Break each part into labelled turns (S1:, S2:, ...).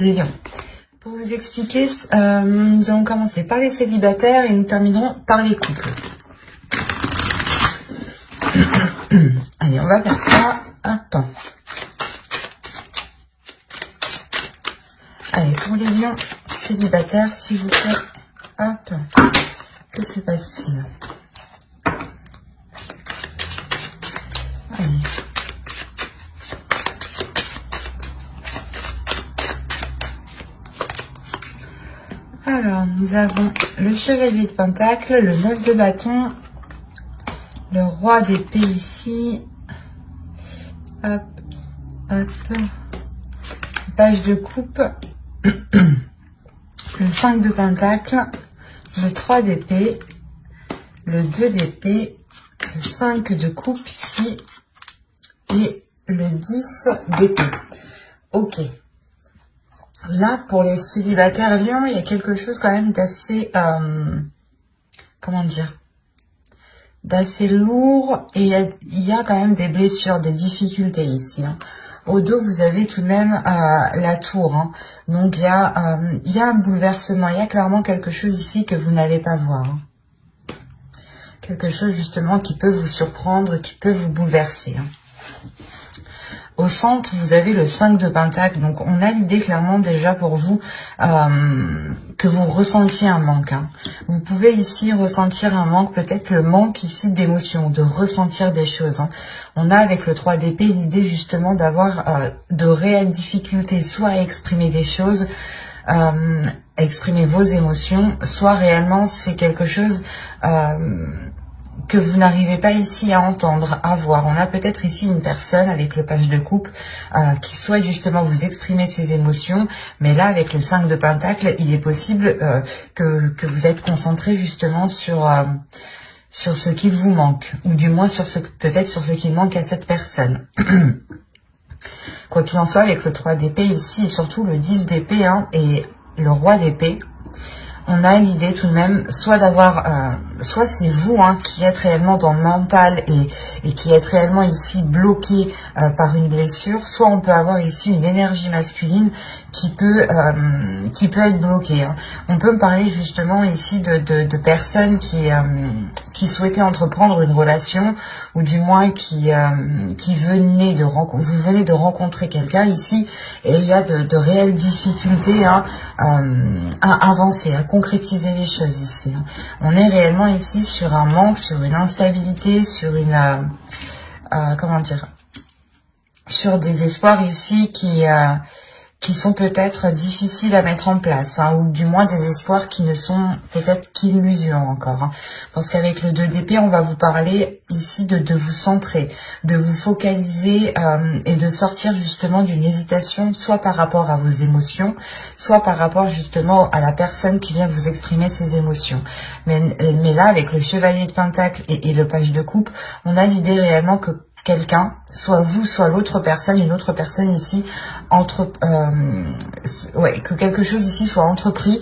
S1: Lion. Pour vous expliquer, nous allons commencer par les célibataires et nous terminerons par les couples. Allez, on va faire ça. Hop. Allez, pour les lions célibataires, s'il vous plaît. Hop. Que se passe-t-il? Allez. Alors, nous avons le chevalier de pentacle, le 9 de bâton, le roi d'épée ici. Hop, hop. Page de coupe. Le 5 de pentacle, le 3 d'épée, le 2 d'épée, le 5 de coupe ici et le 10 d'épée. Ok. Là, pour les célibataires lions, il y a quelque chose quand même d'assez, comment dire, d'assez lourd, et il y a quand même des blessures, des difficultés ici. Hein. Au dos, vous avez tout de même la tour. Hein. Donc, il y a un bouleversement. Il y a clairement quelque chose ici que vous n'allez pas voir. Hein. Quelque chose, justement, qui peut vous surprendre, qui peut vous bouleverser. Hein. Au centre, vous avez le 5 de pentacle. Donc, on a l'idée clairement déjà pour vous que vous ressentiez un manque. Hein. Vous pouvez ici ressentir un manque, peut-être le manque ici d'émotion, de ressentir des choses. Hein. On a avec le 3 d'épée l'idée justement d'avoir de réelles difficultés, soit à exprimer des choses, à exprimer vos émotions, soit réellement c'est quelque chose que vous n'arrivez pas ici à entendre, à voir. On a peut-être ici une personne avec le page de coupe qui souhaite justement vous exprimer ses émotions, mais là avec le 5 de pentacle, il est possible que vous êtes concentré justement sur ce qu'il vous manque, ou du moins sur peut-être sur ce qu'il manque à cette personne. Quoi qu'il en soit, avec le 3 d'épée ici, et surtout le 10 d'épée hein, et le roi d'épée, on a l'idée tout de même, soit d'avoir, soit c'est vous hein, qui êtes réellement dans le mental et qui êtes réellement ici bloqué par une blessure, soit on peut avoir ici une énergie masculine qui peut être bloquée. Hein. On peut me parler justement ici de personnes qui souhaitaient entreprendre une relation, ou du moins qui venaient vous venez de rencontrer quelqu'un ici, et il y a de réelles difficultés hein, à avancer, à concrétiser les choses ici. Hein. On est réellement ici sur un manque, sur une instabilité, sur une comment dire, sur des espoirs ici qui sont peut-être difficiles à mettre en place, hein, ou du moins des espoirs qui ne sont peut-être qu'illusions encore. Hein, parce qu'avec le 2 d'épée, on va vous parler ici de vous centrer, de vous focaliser et de sortir justement d'une hésitation, soit par rapport à vos émotions, soit par rapport justement à la personne qui vient vous exprimer ses émotions. Mais là, avec le chevalier de pentacle et le page de coupe, on a l'idée réellement que quelqu'un, soit vous, soit l'autre personne, une autre personne ici, que quelque chose ici soit entrepris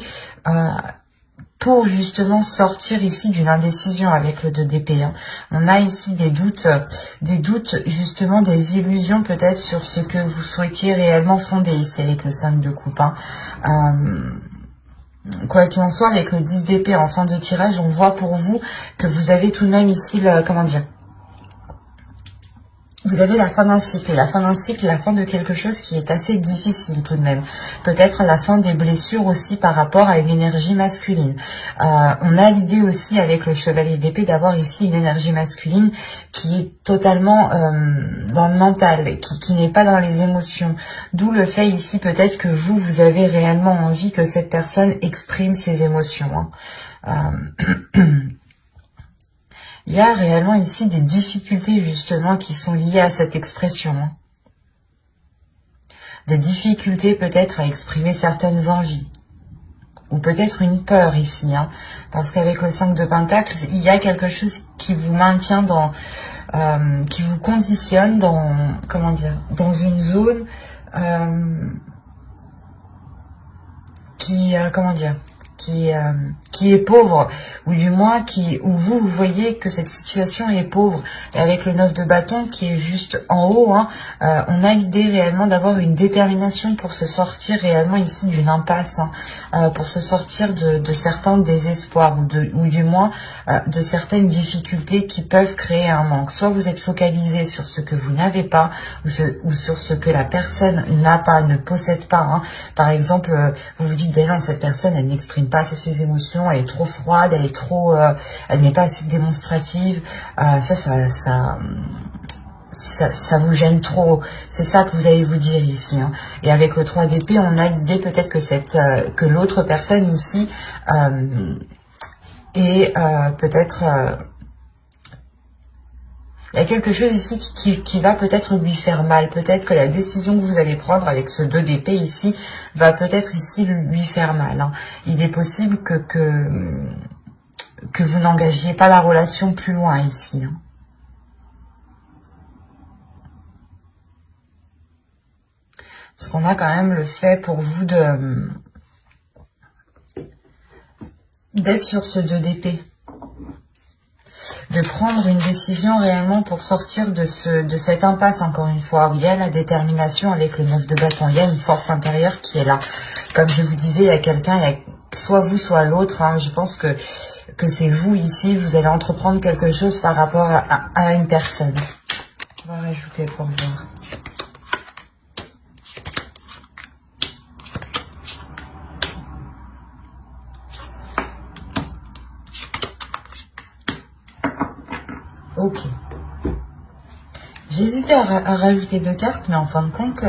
S1: pour justement sortir ici d'une indécision avec le 2 d'épée. Hein. On a ici des doutes justement, des illusions peut-être sur ce que vous souhaitiez réellement fonder ici avec le 5 de coupe. Hein. Quoi qu'il en soit, avec le 10 d'épée en fin de tirage, on voit pour vous que vous avez tout de même ici le, comment dire, vous avez la fin d'un cycle, la fin de quelque chose qui est assez difficile tout de même. Peut-être la fin des blessures aussi par rapport à une énergie masculine. On a l'idée aussi avec le chevalier d'épée d'avoir ici une énergie masculine qui est totalement dans le mental, qui n'est pas dans les émotions. D'où le fait ici peut-être que vous avez réellement envie que cette personne exprime ses émotions. Hein. Il y a réellement ici des difficultés justement qui sont liées à cette expression. Hein. Des difficultés peut-être à exprimer certaines envies. Ou peut-être une peur ici. Hein. Parce qu'avec le 5 de pentacle, il y a quelque chose qui vous maintient dans... qui vous conditionne dans... Comment dire, dans une zone qui... comment dire, qui qui est pauvre, ou du moins où vous voyez que cette situation est pauvre. Et avec le 9 de bâton qui est juste en haut, hein, on a l'idée réellement d'avoir une détermination pour se sortir réellement ici d'une impasse, hein, pour se sortir de certains désespoirs, ou du moins de certaines difficultés qui peuvent créer un manque. Soit vous êtes focalisé sur ce que vous n'avez pas, ou sur ce que la personne n'a pas, ne possède pas, hein. Par exemple, vous vous dites, ben non, cette personne, elle n'exprime pas assez ses émotions, elle est trop froide, elle est trop, elle n'est pas assez démonstrative. Ça vous gêne trop. C'est ça que vous allez vous dire ici, hein. Et avec le 3 d'épée, on a l'idée peut-être que l'autre personne ici est peut-être... il y a quelque chose ici qui va peut-être lui faire mal. Peut-être que la décision que vous allez prendre avec ce 2 d'épée ici va peut-être ici lui faire mal, hein. Il est possible que vous n'engagiez pas la relation plus loin ici, hein. Parce qu'on a quand même le fait pour vous d'être sur ce 2 d'épée. De prendre une décision réellement pour sortir de cette impasse, encore une fois, où il y a la détermination avec le 9 de bâton, il y a une force intérieure qui est là. Comme je vous disais, il y a quelqu'un, soit vous, soit l'autre, hein, je pense que c'est vous ici, vous allez entreprendre quelque chose par rapport à une personne. On va rajouter pour voir. Ok. J'hésitais à rajouter 2 cartes, mais en fin de compte,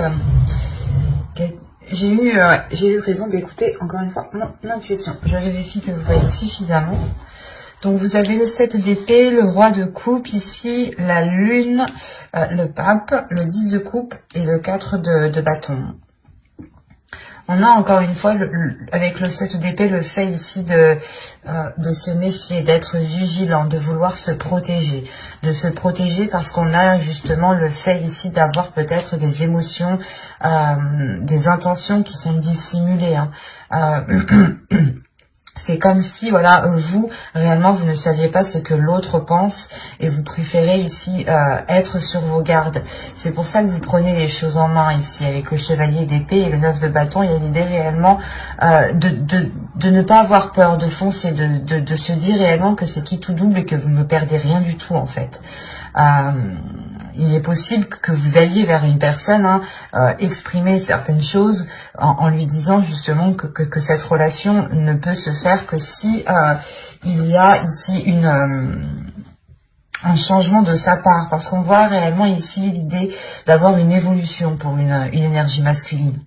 S1: j'ai eu raison d'écouter encore une fois mon intuition. Je vérifie que vous voyez suffisamment. Donc vous avez le 7 d'épée, le roi de coupe ici, la lune, le pape, le 10 de coupe et le 4 de bâton. On a encore une fois, avec le 7 d'épée, le fait ici de se méfier, d'être vigilant, de vouloir se protéger. De se protéger parce qu'on a justement le fait ici d'avoir peut-être des émotions, des intentions qui sont dissimulées, hein. C'est comme si, voilà, vous, réellement, vous ne saviez pas ce que l'autre pense et vous préférez ici être sur vos gardes. C'est pour ça que vous prenez les choses en main ici avec le chevalier d'épée et le 9 de bâton. Il y a l'idée réellement de ne pas avoir peur, de foncer, de se dire réellement que c'est qui tout double et que vous ne perdez rien du tout en fait. Il est possible que vous alliez vers une personne, hein, exprimer certaines choses en lui disant justement que cette relation ne peut se faire que si il y a ici un changement de sa part, parce qu'on voit réellement ici l'idée d'avoir une évolution pour une énergie masculine.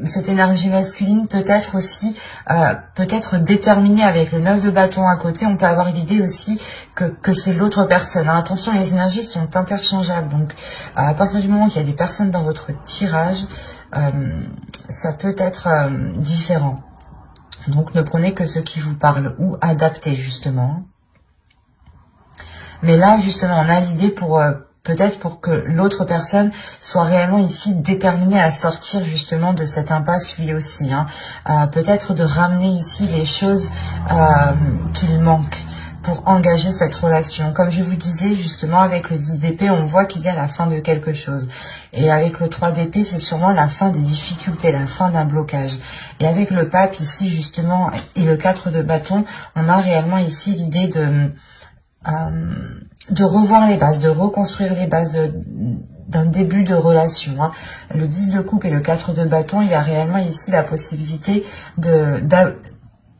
S1: Cette énergie masculine peut être aussi peut-être déterminée avec le 9 de bâton à côté. On peut avoir l'idée aussi que c'est l'autre personne, hein. Attention, les énergies sont interchangeables, donc à partir du moment qu'il y a des personnes dans votre tirage, ça peut être différent. Donc ne prenez que ce qui vous parle ou adaptez justement. Mais là justement on a l'idée pour peut-être pour que l'autre personne soit réellement ici déterminée à sortir justement de cette impasse lui aussi, hein. Peut-être de ramener ici les choses qu'il manque pour engager cette relation. Comme je vous disais justement avec le 10 d'épée, on voit qu'il y a la fin de quelque chose. Et avec le 3 d'épée, c'est sûrement la fin des difficultés, la fin d'un blocage. Et avec le pape ici justement et le 4 de bâton, on a réellement ici l'idée de revoir les bases, de reconstruire les bases d'un début de relation, hein. Le 10 de coupe et le 4 de bâton, il y a réellement ici la possibilité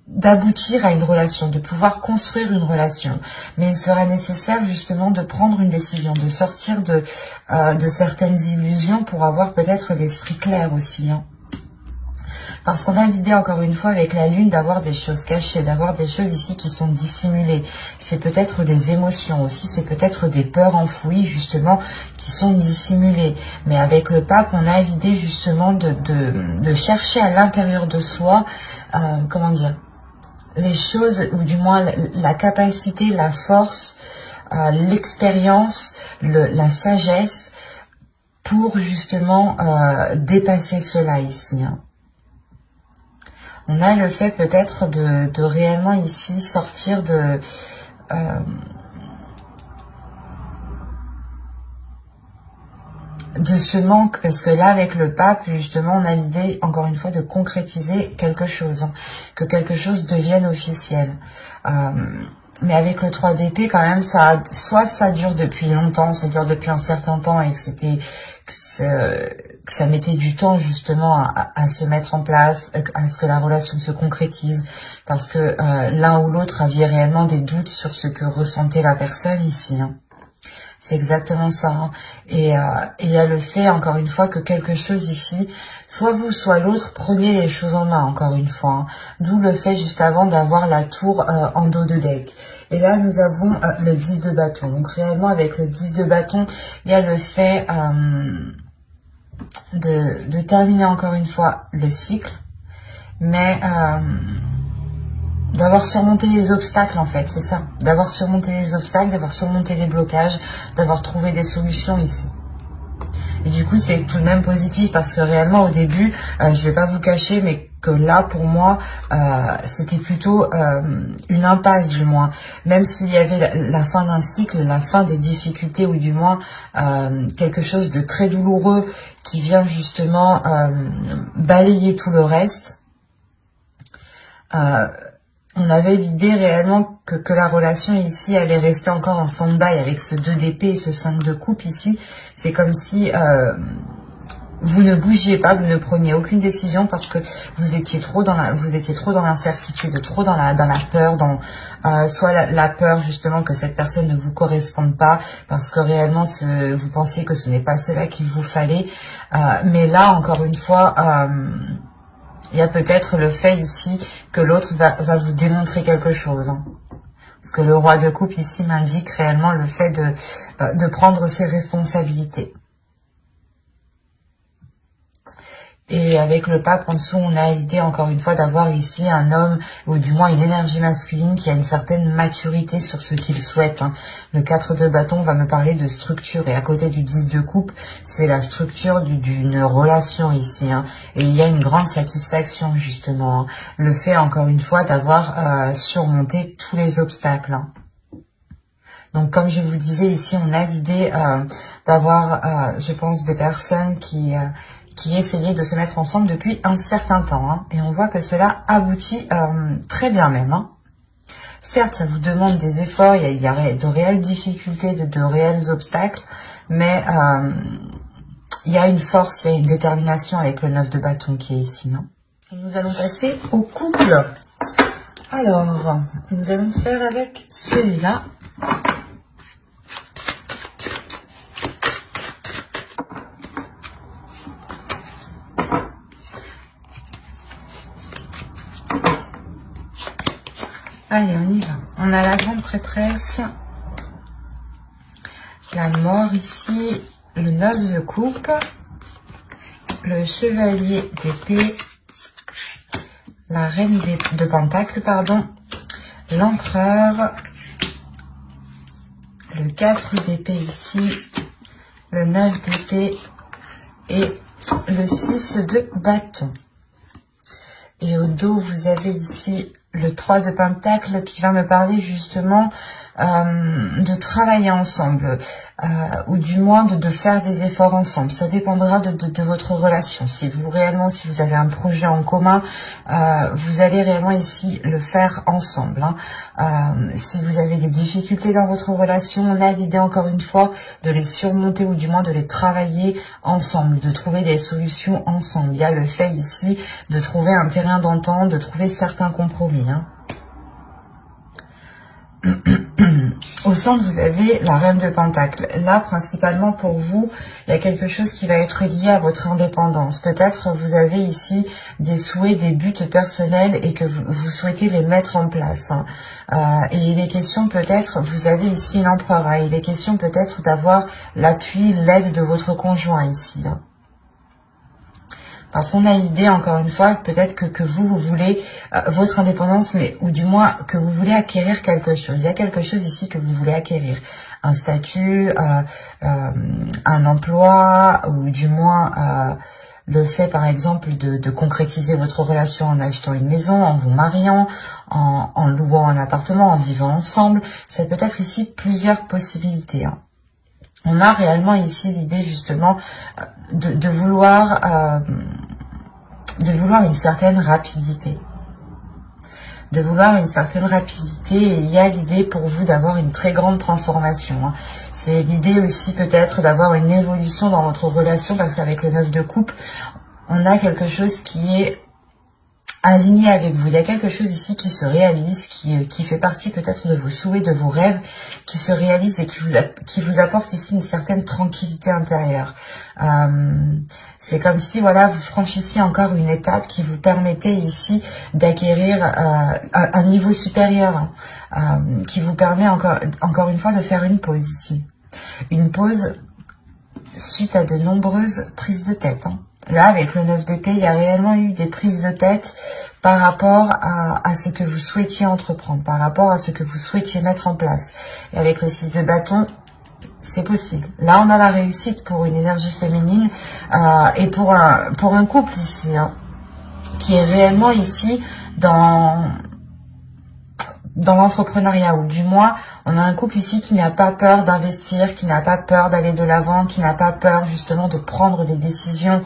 S1: d'aboutir à une relation, de pouvoir construire une relation. Mais il sera nécessaire justement de prendre une décision, de sortir de certaines illusions pour avoir peut-être l'esprit clair aussi, hein. Parce qu'on a l'idée, encore une fois, avec la lune, d'avoir des choses cachées, d'avoir des choses ici qui sont dissimulées. C'est peut-être des émotions aussi, c'est peut-être des peurs enfouies, justement, qui sont dissimulées. Mais avec le pape, on a l'idée, justement, de chercher à l'intérieur de soi, comment dire, les choses, ou du moins la capacité, la force, l'expérience, la sagesse, pour, justement, dépasser cela ici, hein. On a le fait peut-être de réellement ici sortir de ce manque, parce que là avec le pape justement on a l'idée encore une fois de concrétiser quelque chose, hein, que quelque chose devienne officiel. Mais avec le 3 d'épée quand même, soit ça dure depuis longtemps, ça dure depuis un certain temps et que ça mettait du temps justement à se mettre en place, à ce que la relation se concrétise, parce que l'un ou l'autre avait réellement des doutes sur ce que ressentait la personne ici, hein. C'est exactement ça, hein. Et il y a le fait, encore une fois, que quelque chose ici, soit vous, soit l'autre, prenez les choses en main, encore une fois, hein. D'où le fait, juste avant, d'avoir la tour en dos de deck. Et là, nous avons le 10 de bâton. Donc, réellement, avec le 10 de bâton, il y a le fait de terminer, encore une fois, le cycle. Mais d'avoir surmonté les obstacles, en fait, c'est ça. D'avoir surmonté les obstacles, d'avoir surmonté les blocages, d'avoir trouvé des solutions ici. Et du coup, c'est tout de même positif parce que réellement, au début, je vais pas vous cacher, mais que là, pour moi, c'était plutôt une impasse, du moins. Même s'il y avait la fin d'un cycle, la fin des difficultés, ou du moins quelque chose de très douloureux qui vient justement balayer tout le reste. On avait l'idée réellement que la relation ici allait rester encore en stand-by avec ce 2 d'épée et ce 5 de coupe ici. C'est comme si vous ne bougiez pas, vous ne preniez aucune décision parce que vous étiez trop dans l'incertitude, trop dans la peur, soit la peur justement que cette personne ne vous corresponde pas parce que réellement vous pensiez que ce n'est pas cela qu'il vous fallait. Mais là, encore une fois, il y a peut-être le fait ici que l'autre va vous démontrer quelque chose, hein. Parce que le roi de coupe ici m'indique réellement le fait de prendre ses responsabilités. Et avec le pape en dessous, on a l'idée encore une fois d'avoir ici un homme, ou du moins une énergie masculine qui a une certaine maturité sur ce qu'il souhaite, hein. Le 4 de bâton va me parler de structure, et à côté du 10 de coupe, c'est la structure d'une relation ici, hein. Et il y a une grande satisfaction justement, hein. Le fait encore une fois d'avoir surmonté tous les obstacles, hein. Donc comme je vous disais ici, on a l'idée d'avoir, je pense, des personnes qui essayaient de se mettre ensemble depuis un certain temps, hein. Et on voit que cela aboutit très bien même, hein. Certes, ça vous demande des efforts, il y a de réelles difficultés, de réels obstacles, mais il y a une force, il y a une détermination avec le 9 de bâton qui est ici, hein. Et nous allons passer au couple. Alors, nous allons faire avec celui-là. Allez, on y va. On a la grande prêtresse, la mort ici, le 9 de coupe, le chevalier d'épée, la reine de pentacle, pardon, l'empereur, le 4 d'épée ici, le 9 d'épée et le 6 de bâton. Et au dos, vous avez ici le 3 de pentacle qui va me parler justement de travailler ensemble, ou du moins de faire des efforts ensemble. Ça dépendra de votre relation. Si vous avez un projet en commun, vous allez réellement ici le faire ensemble, hein. Si vous avez des difficultés dans votre relation, on a l'idée encore une fois de les surmonter ou du moins de les travailler ensemble, de trouver des solutions ensemble. Il y a le fait ici de trouver un terrain d'entente, de trouver certains compromis, hein. Au centre, vous avez la reine de pentacle. Là, principalement pour vous, il y a quelque chose qui va être lié à votre indépendance. Peut-être vous avez ici des souhaits, des buts personnels et que vous souhaitez les mettre en place, hein. Et il est question peut-être, vous avez ici l'empereur, hein. Il est question peut-être d'avoir l'appui, l'aide de votre conjoint ici, hein. Parce qu'on a l'idée, encore une fois, peut-être que vous voulez votre indépendance, mais ou du moins que vous voulez acquérir quelque chose. Il y a quelque chose ici que vous voulez acquérir. Un statut, un emploi, ou du moins le fait par exemple de concrétiser votre relation en achetant une maison, en vous mariant, en louant un appartement, en vivant ensemble. Ça peut être ici plusieurs possibilités, hein. On a réellement ici l'idée justement de vouloir une certaine rapidité. De vouloir une certaine rapidité, et il y a l'idée pour vous d'avoir une très grande transformation, hein. C'est l'idée aussi peut-être d'avoir une évolution dans votre relation, parce qu'avec le 9 de coupe, on a quelque chose qui est aligné avec vous. Il y a quelque chose ici qui se réalise, qui fait partie peut-être de vos souhaits, de vos rêves, qui se réalise et qui vous apporte ici une certaine tranquillité intérieure. C'est comme si, voilà, vous franchissiez encore une étape qui vous permettait ici d'acquérir un niveau supérieur, qui vous permet encore une fois de faire une pause ici. Une pause suite à de nombreuses prises de tête, hein. Là, avec le 9 d'épée, il y a réellement eu des prises de tête par rapport à ce que vous souhaitiez entreprendre, par rapport à ce que vous souhaitiez mettre en place. Et avec le 6 de bâton, c'est possible. Là, on a la réussite pour une énergie féminine et pour un couple ici, hein, qui est réellement ici dans l'entrepreneuriat, ou du moins, on a un couple ici qui n'a pas peur d'investir, qui n'a pas peur d'aller de l'avant, qui n'a pas peur justement de prendre des décisions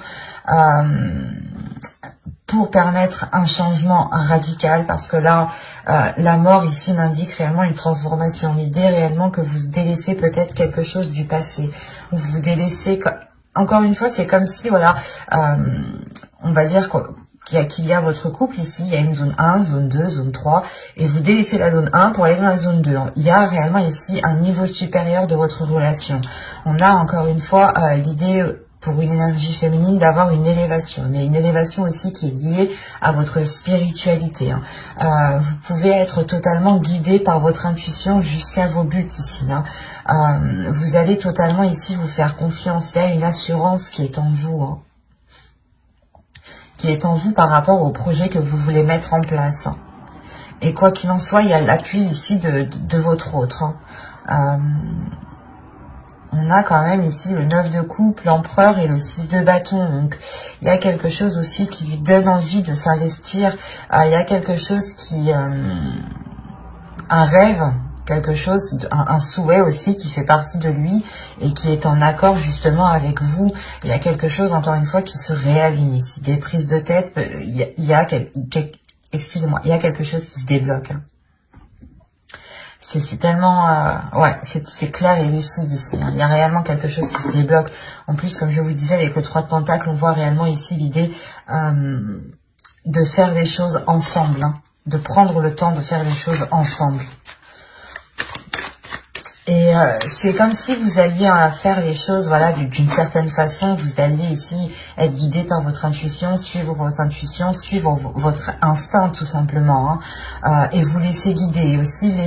S1: pour permettre un changement radical, parce que là, la mort ici m'indique réellement une transformation. L'idée réellement que vous délaissez peut-être quelque chose du passé, ou vous délaissez, encore une fois, c'est comme si, voilà, on va dire qu'il y a votre couple ici, il y a une zone 1, zone 2, zone 3, et vous délaissez la zone 1 pour aller dans la zone 2. Il y a réellement ici un niveau supérieur de votre relation. On a encore une fois l'idée pour une énergie féminine d'avoir une élévation, mais une élévation aussi qui est liée à votre spiritualité, hein. Vous pouvez être totalement guidé par votre intuition jusqu'à vos buts ici, hein. Vous allez totalement ici vous faire confiance. Il y a une assurance qui est en vous, hein, qui est en vous par rapport au projet que vous voulez mettre en place. Et quoi qu'il en soit, il y a l'appui ici de votre autre, hein. On a quand même ici le 9 de coupe, l'empereur et le 6 de bâton. Donc, il y a quelque chose aussi qui lui donne envie de s'investir. Il y a quelque chose qui... un rêve, quelque chose, un souhait aussi qui fait partie de lui et qui est en accord justement avec vous. Il y a quelque chose, encore une fois, qui se réaligne ici. Des prises de tête, excusez-moi, il y a quelque chose qui se débloque. C'est tellement... ouais, c'est clair et lucide ici, hein. Il y a réellement quelque chose qui se débloque. En plus, comme je vous disais, avec le 3 de Pentacle, on voit réellement ici l'idée de faire les choses ensemble, hein, de prendre le temps de faire les choses ensemble. Et c'est comme si vous alliez faire les choses, voilà, d'une certaine façon. Vous alliez ici être guidé par votre intuition, suivre votre instinct tout simplement, hein, et vous laisser guider, et aussi vous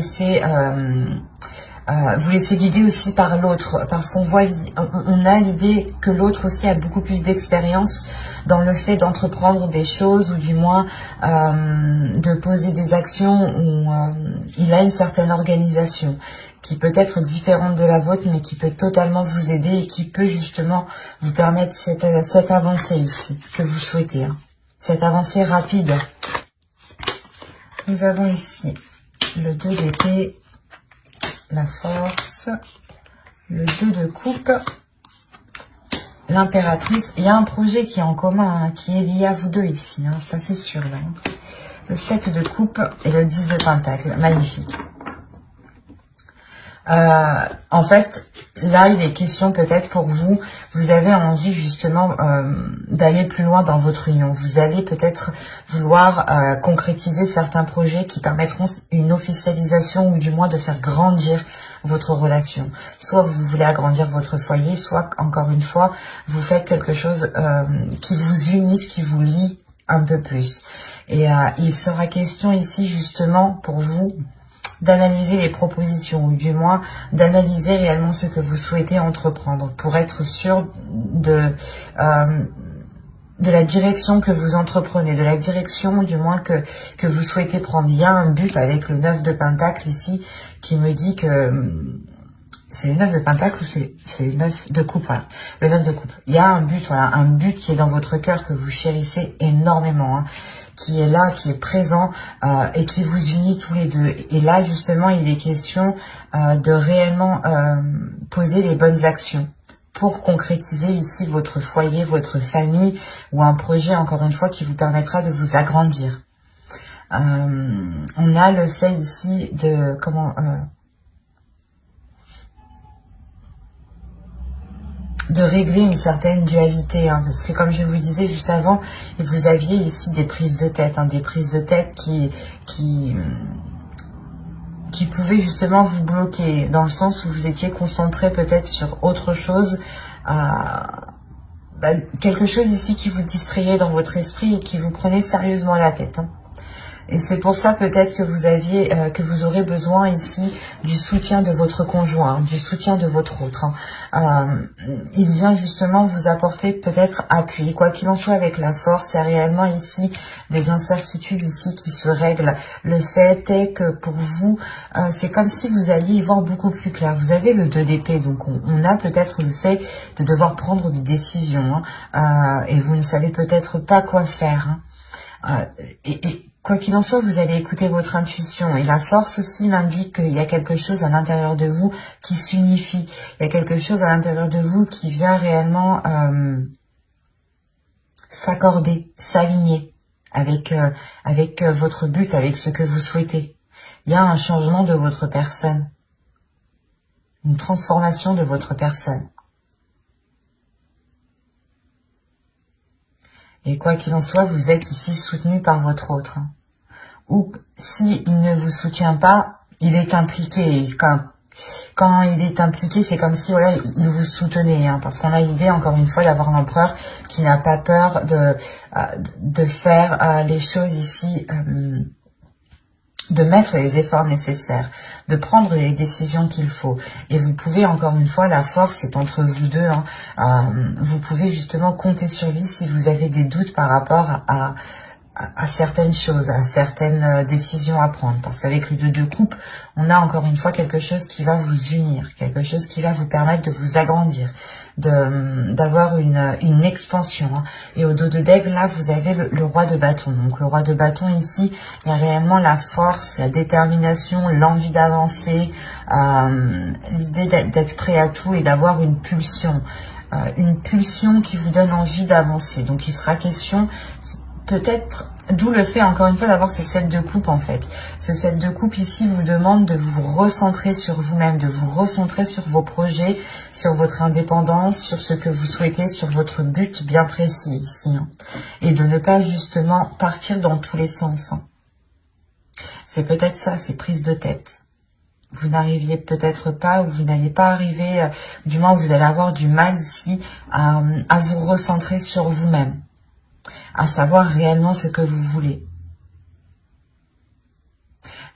S1: laisser guider aussi par l'autre, parce qu'on voit, on a l'idée que l'autre aussi a beaucoup plus d'expérience dans le fait d'entreprendre des choses, ou du moins de poser des actions où il a une certaine organisation qui peut être différente de la vôtre, mais qui peut totalement vous aider et qui peut justement vous permettre cette avancée ici que vous souhaitez, hein, cette avancée rapide. Nous avons ici le 2 d'épée, la force, le 2 de coupe, l'impératrice. Il y a un projet qui est en commun, hein, qui est lié à vous deux ici, hein, ça c'est sûr, là. Le 7 de coupe et le 10 de pentacle, magnifique. En fait, là, il est question peut-être pour vous, vous avez envie justement d'aller plus loin dans votre union. Vous allez peut-être vouloir concrétiser certains projets qui permettront une officialisation, ou du moins de faire grandir votre relation. Soit vous voulez agrandir votre foyer, soit, encore une fois, vous faites quelque chose qui vous unisse, qui vous lie un peu plus. Et il sera question ici justement pour vous d'analyser les propositions, ou du moins d'analyser réellement ce que vous souhaitez entreprendre pour être sûr de la direction que vous entreprenez, de la direction du moins que vous souhaitez prendre. Il y a un but avec le 9 de Pentacle ici qui me dit que c'est le 9 de pentacle ou c'est le 9 de coupe, voilà. Le 9 de coupe. Il y a un but, voilà, un but qui est dans votre cœur, que vous chérissez énormément, hein, qui est là, qui est présent et qui vous unit tous les deux. Et là, justement, il est question de réellement poser les bonnes actions pour concrétiser ici votre foyer, votre famille ou un projet, encore une fois, qui vous permettra de vous agrandir. On a le fait ici de... de régler une certaine dualité, hein, parce que comme je vous disais juste avant, vous aviez ici des prises de tête, hein, des prises de tête qui pouvaient justement vous bloquer, dans le sens où vous étiez concentré peut-être sur autre chose, quelque chose ici qui vous distrayait dans votre esprit et qui vous prenait sérieusement la tête, hein. Et c'est pour ça peut-être que vous aurez besoin ici du soutien de votre conjoint, du soutien de votre autre, hein. Il vient justement vous apporter peut-être appui. Quoi qu'il en soit, avec la force, il y a réellement ici des incertitudes ici qui se règlent. Le fait est que pour vous, c'est comme si vous alliez y voir beaucoup plus clair. Vous avez le 2 d'épée, donc on a peut-être le fait de devoir prendre des décisions, hein, et vous ne savez peut-être pas quoi faire, hein. Quoi qu'il en soit, vous allez écouter votre intuition. Et la force aussi m'indique qu'il y a quelque chose à l'intérieur de vous qui s'unifie. Il y a quelque chose à l'intérieur de vous qui vient réellement s'accorder, s'aligner avec votre but, avec ce que vous souhaitez. Il y a un changement de votre personne. Une transformation de votre personne. Et quoi qu'il en soit, vous êtes ici soutenu par votre autre. Ou s'il ne vous soutient pas, il est impliqué. Et quand il est impliqué, c'est comme si voilà, il vous soutenait. Hein, parce qu'on a l'idée, encore une fois, d'avoir l'empereur qui n'a pas peur de faire les choses ici, de mettre les efforts nécessaires, de prendre les décisions qu'il faut. Et vous pouvez, encore une fois, la force est entre vous deux, hein, vous pouvez justement compter sur lui si vous avez des doutes par rapport à certaines choses, à certaines décisions à prendre. Parce qu'avec le 2 de coupe, on a encore une fois quelque chose qui va vous unir, quelque chose qui va vous permettre de vous agrandir, d'avoir une expansion, hein. Et au dos de d'aigle, là, vous avez le roi de bâton. Donc le roi de bâton ici, il y a réellement la force, la détermination, l'envie d'avancer, l'idée d'être prêt à tout et d'avoir une pulsion qui vous donne envie d'avancer. Donc il sera question peut-être, d'où le fait encore une fois d'avoir ce 7 de coupe en fait. Ce 7 de coupe ici vous demande de vous recentrer sur vous-même, de vous recentrer sur vos projets, sur votre indépendance, sur ce que vous souhaitez, sur votre but bien précis ici, hein. Et de ne pas justement partir dans tous les sens, hein. C'est peut-être ça, ces prises de tête. Vous n'arriviez peut-être pas, ou vous n'allez pas arriver, du moins vous allez avoir du mal ici à vous recentrer sur vous-même, à savoir réellement ce que vous voulez.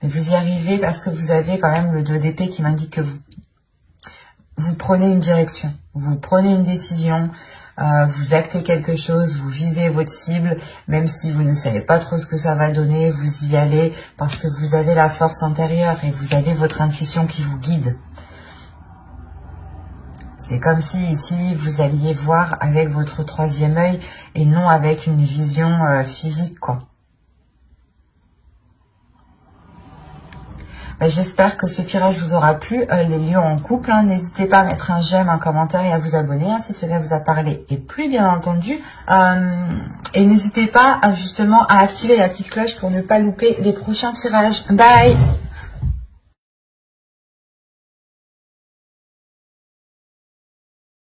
S1: Mais vous y arrivez parce que vous avez quand même le 2 d'épée qui m'indique que vous prenez une direction, vous prenez une décision, vous actez quelque chose, vous visez votre cible, même si vous ne savez pas trop ce que ça va donner, vous y allez parce que vous avez la force intérieure et vous avez votre intuition qui vous guide. C'est comme si ici vous alliez voir avec votre 3e œil et non avec une vision physique, quoi. J'espère que ce tirage vous aura plu, les lions en couple, hein. N'hésitez pas à mettre un j'aime, un commentaire et à vous abonner, hein, si cela vous a parlé et plu, bien entendu. Et n'hésitez pas justement à activer la petite cloche pour ne pas louper les prochains tirages. Bye!